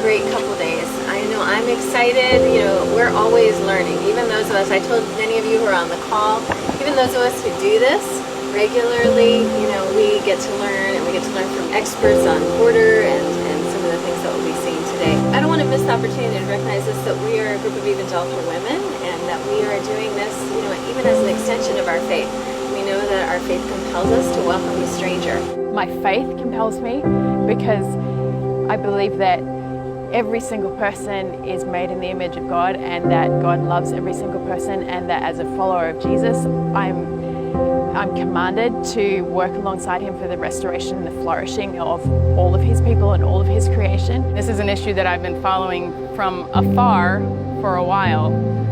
great couple days. I know I'm excited. We're always learning. Even those of us, I told many of you who are on the call, even those of us who do this regularly, we get to learn, and we get to learn from experts on border and some of the things that we'll be seeing today. I don't want to miss the opportunity to recognize this, that we are a group of evangelical women, and that we are doing this, even as an extension of our faith. We know that our faith compels us to welcome the stranger. My faith compels me because I believe that every single person is made in the image of God, and that God loves every single person, and that as a follower of Jesus, I'm commanded to work alongside him for the restoration and the flourishing of all of his people and all of his creation. This is an issue that I've been following from afar for a while,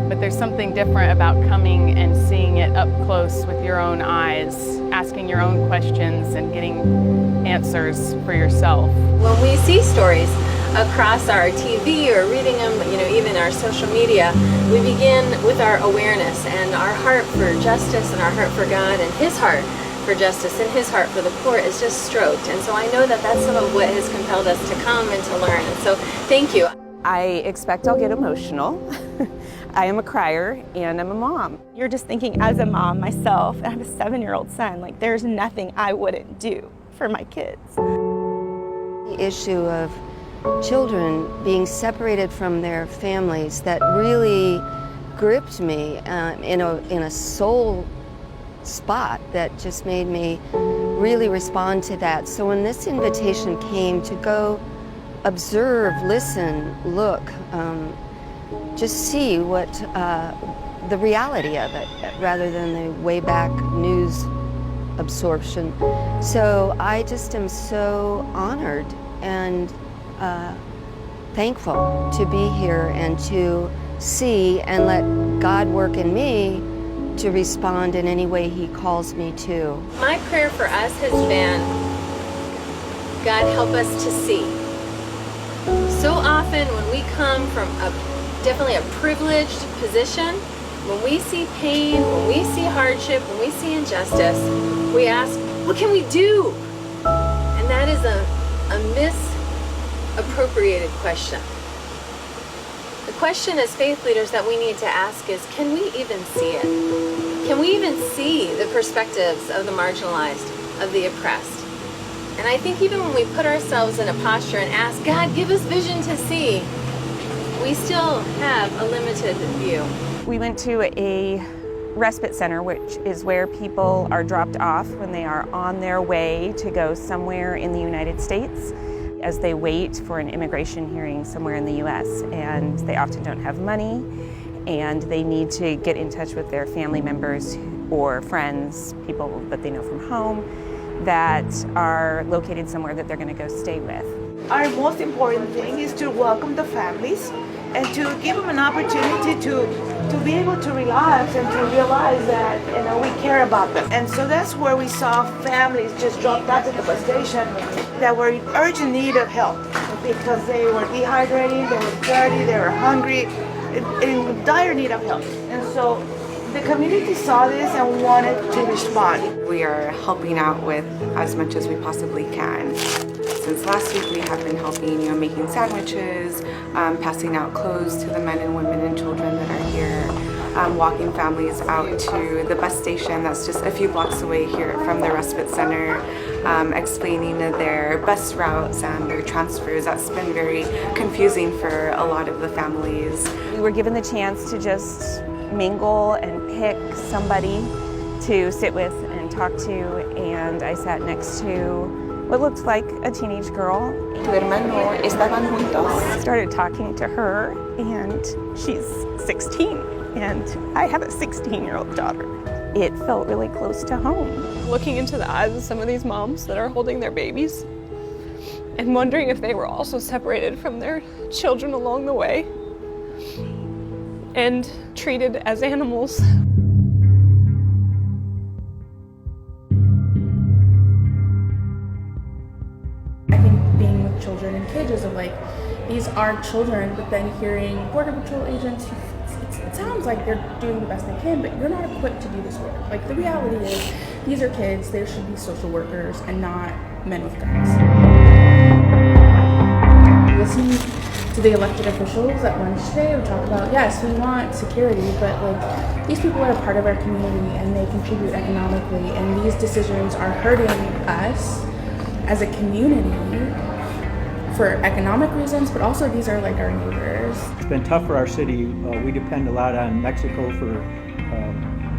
but there's something different about coming and seeing it up close with your own eyes, asking your own questions and getting answers for yourself. When we see stories across our TV or reading them, even our social media, we begin with our awareness and our heart for justice and our heart for God, and his heart for justice and his heart for the poor is just stroked. And so I know that that's some of what has compelled us to come and to learn. And so thank you. I expect I'll get emotional. I am a crier and I'm a mom. You're just thinking, as a mom myself, and I have a 7-year-old son, there's nothing I wouldn't do for my kids. The issue of children being separated from their families, that really gripped me in a soul spot that just made me really respond to that. So when this invitation came to go observe, listen, look, just see what the reality of it rather than the way back news absorption. So I just am so honored and thankful to be here and to see and let God work in me to respond in any way he calls me to. My prayer for us has been, God, help us to see. So often when we come from definitely a privileged position, when we see pain, when we see hardship, when we see injustice, we ask, what can we do? And that is a misappropriated question. The question as faith leaders that we need to ask is, can we even see it? Can we even see the perspectives of the marginalized, of the oppressed? And I think even when we put ourselves in a posture and ask, God, give us vision to see, we still have a limited view. We went to a respite center, which is where people are dropped off when they are on their way to go somewhere in the United States as they wait for an immigration hearing somewhere in the US. And they often don't have money, and they need to get in touch with their family members or friends, people that they know from home, that are located somewhere that they're going to go stay with. Our most important thing is to welcome the families and to give them an opportunity to be able to relax and to realize that we care about them. And so that's where we saw families just dropped out at the bus station that were in urgent need of help because they were dehydrated, they were dirty, they were hungry, in dire need of help. And so the community saw this and wanted to respond. We are helping out with as much as we possibly can. Since last week, we have been helping, making sandwiches, passing out clothes to the men and women and children that are here, walking families out to the bus station that's just a few blocks away here from the respite center, explaining their bus routes and their transfers. That's been very confusing for a lot of the families. We were given the chance to just mingle and pick somebody to sit with and talk to, and I sat next to what looked like a teenage girl. Tu hermano estaban juntos. Started talking to her, and she's 16, and I have a 16-year-old daughter. It felt really close to home. Looking into the eyes of some of these moms that are holding their babies and wondering if they were also separated from their children along the way and treated as animals. I think being with children and kids is these are children, but then hearing Border Patrol agents, it sounds like they're doing the best they can, but you're not equipped to do this work. The reality is, these are kids, they should be social workers and not men with guns. Listening to the elected officials at lunch today, we talk about, yes, we want security, but like these people are part of our community and they contribute economically, and these decisions are hurting us as a community for economic reasons, but also these are like our neighbors. It's been tough for our city. We depend a lot on Mexico for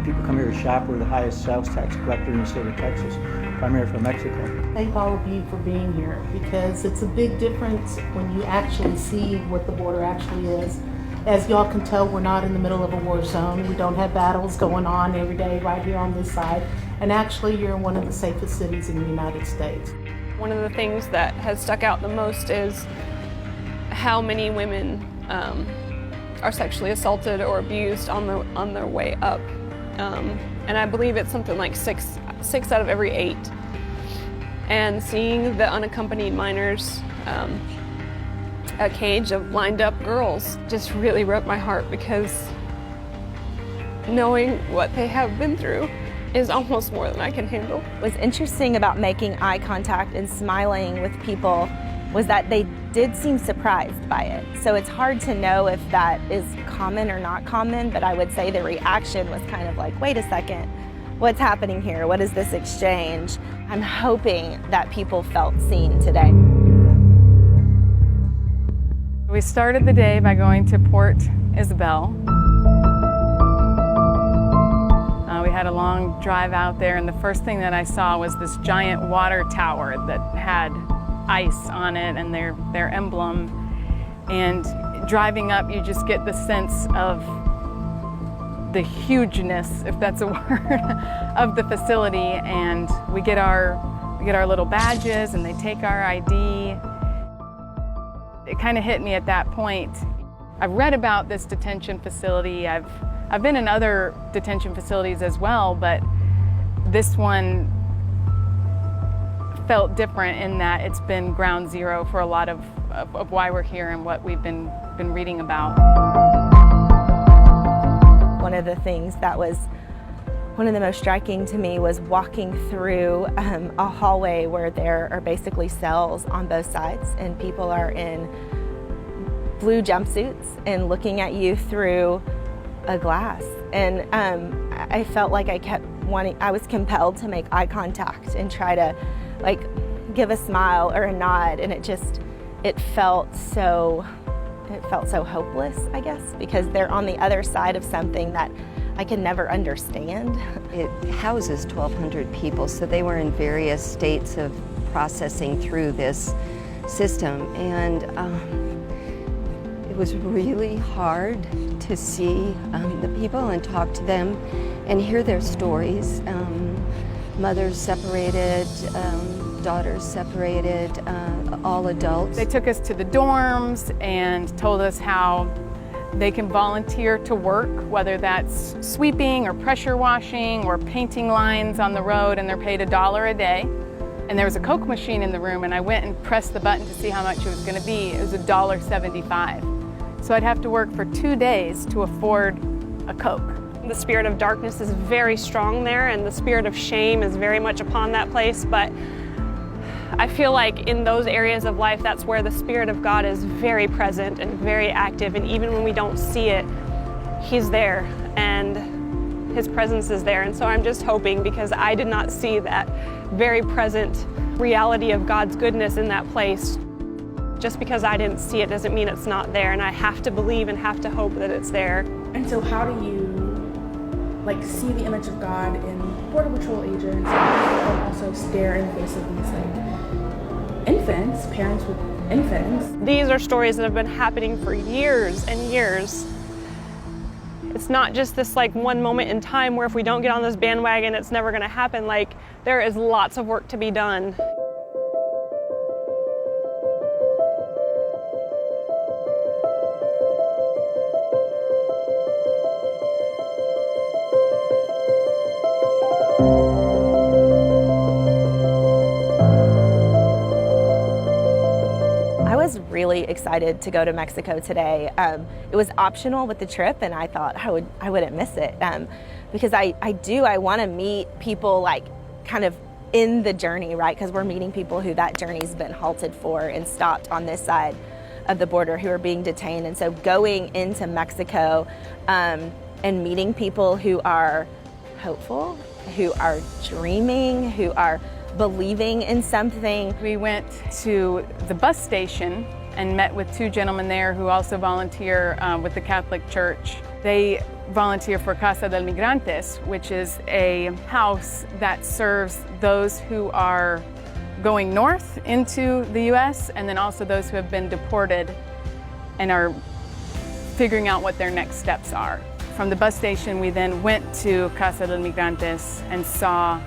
people come here to shop. We're the highest sales tax collector in the state of Texas, primarily from Mexico. Thank all of you for being here, because it's a big difference when you actually see what the border actually is. As y'all can tell, we're not in the middle of a war zone. We don't have battles going on every day right here on this side. And actually, you're in one of the safest cities in the United States. One of the things that has stuck out the most is how many women are sexually assaulted or abused on their way up. And I believe it's something like six out of every 8. And seeing the unaccompanied minors, a cage of lined up girls, just really broke my heart, because knowing what they have been through is almost more than I can handle. What's interesting about making eye contact and smiling with people was that they did seem surprised by it. So it's hard to know if that is common or not common, but I would say the reaction was kind of like, wait a second, what's happening here? What is this exchange? I'm hoping that people felt seen today. We started the day by going to Port Isabel. We had a long drive out there, and the first thing that I saw was this giant water tower that had ice on it and their emblem. And driving up, you just get the sense of the hugeness, if that's a word, of the facility. And we get our little badges, and they take our ID. It kind of hit me at that point. I've read about this detention facility. I've been in other detention facilities as well, but this one felt different in that it's been ground zero for a lot of why we're here and what we've been reading about. One of the things that was one of the most striking to me was walking through a hallway where there are basically cells on both sides, and people are in blue jumpsuits and looking at you through a glass. And I felt like I was compelled to make eye contact and try to like give a smile or a nod, and it felt so hopeless, I guess, because they're on the other side of something that I can never understand. It houses 1,200 people, so they were in various states of processing through this system, and it was really hard to see the people and talk to them and hear their stories. Mothers separated, daughters separated, all adults. They took us to the dorms and told us how they can volunteer to work, whether that's sweeping or pressure washing or painting lines on the road, and they're paid $1 a day. And there was a Coke machine in the room, and I went and pressed the button to see how much it was going to be. It was $1.75. So I'd have to work for 2 days to afford a Coke. The spirit of darkness is very strong there, and the spirit of shame is very much upon that place, but I feel like in those areas of life, that's where the Spirit of God is very present and very active, and even when we don't see it, He's there, and His presence is there. And so I'm just hoping, because I did not see that very present reality of God's goodness in that place. Just because I didn't see it doesn't mean it's not there, and I have to believe and have to hope that it's there. And so how do you see the image of God in Border Patrol agents and also stare in the face of these infants, parents with infants? These are stories that have been happening for years and years. It's not just this one moment in time where if we don't get on this bandwagon, it's never gonna happen. There is lots of work to be done. Really excited to go to Mexico today. It was optional with the trip, and I thought I wouldn't miss it because I want to meet people kind of in the journey, right? Because we're meeting people who that journey's been halted for and stopped on this side. of the border who are being detained. And so going into Mexico and meeting people who are hopeful, who are dreaming, who are believing in something. We went to the bus station and met with two gentlemen there who also volunteer with the Catholic Church. They volunteer for Casa del Migrantes, which is a house that serves those who are going north into the U.S. and then also those who have been deported and are figuring out what their next steps are. From the bus station, we then went to Casa del Migrantes and saw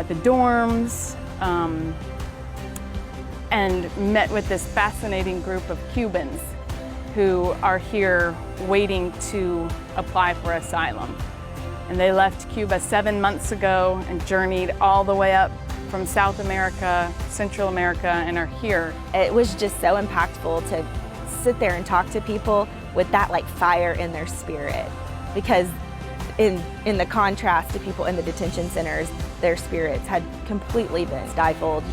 the dorms and met with this fascinating group of Cubans who are here waiting to apply for asylum. And they left Cuba 7 months ago and journeyed all the way up from South America, Central America, and are here. It was just so impactful to sit there and talk to people with that like fire in their spirit, because in the contrast to people in the detention centers, their spirits had completely been stifled.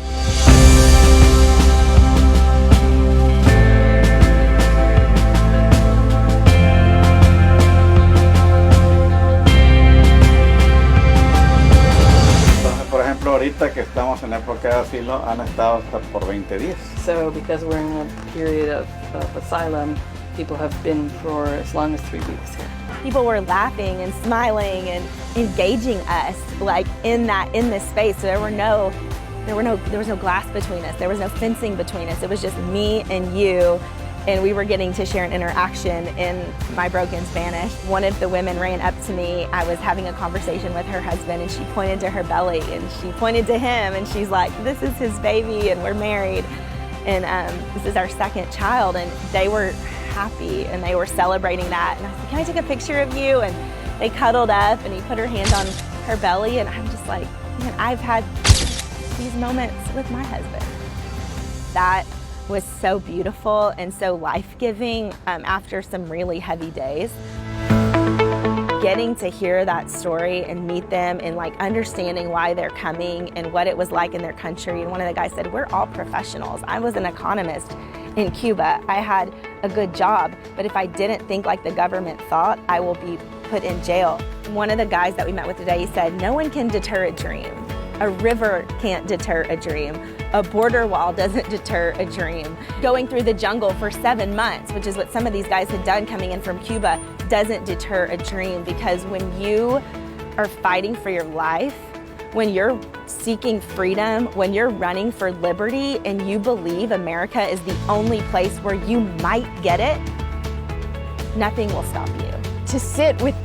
Por ejemplo, ahorita que estamos en época de asilo, han estado hasta por 20 días. So because we're in a period of asylum, people have been for as long as 3 weeks here. People were laughing and smiling and engaging us like in this space. So there was no glass between us. There was no fencing between us. It was just me and you, and we were getting to share an interaction in my broken Spanish. One of the women ran up to me. I was having a conversation with her husband, and she pointed to her belly and she pointed to him, and she's like, "This is his baby and we're married, and this is our second child." And they were happy and they were celebrating that. And I said, "Can I take a picture of you?" And they cuddled up and he put her hand on her belly, and I'm just like, man, I've had these moments with my husband. That was so beautiful and so life-giving after some really heavy days. Getting to hear that story and meet them and like understanding why they're coming and what it was like in their country. And one of the guys said, "We're all professionals. I was an economist in Cuba. I had a good job, but if I didn't think like the government thought, I will be put in jail." One of the guys that we met with today, he said, "No one can deter a dream. A river can't deter a dream. A border wall doesn't deter a dream. Going through the jungle for 7 months, which is what some of these guys had done coming in from Cuba, doesn't deter a dream, because when you are fighting for your life, when you're seeking freedom, when you're running for liberty, and you believe America is the only place where you might get it, nothing will stop you." To sit with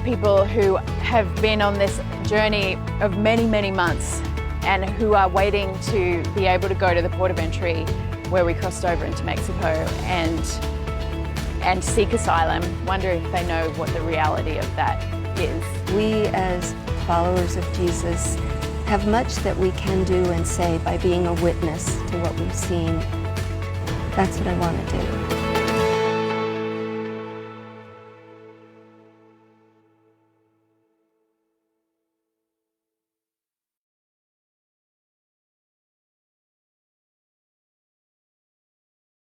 people who have been on this journey of many, many months and who are waiting to be able to go to the port of entry where we crossed over into Mexico and seek asylum, wonder if they know what the reality of that is. We as followers of Jesus have much that we can do and say by being a witness to what we've seen. That's what I want to do.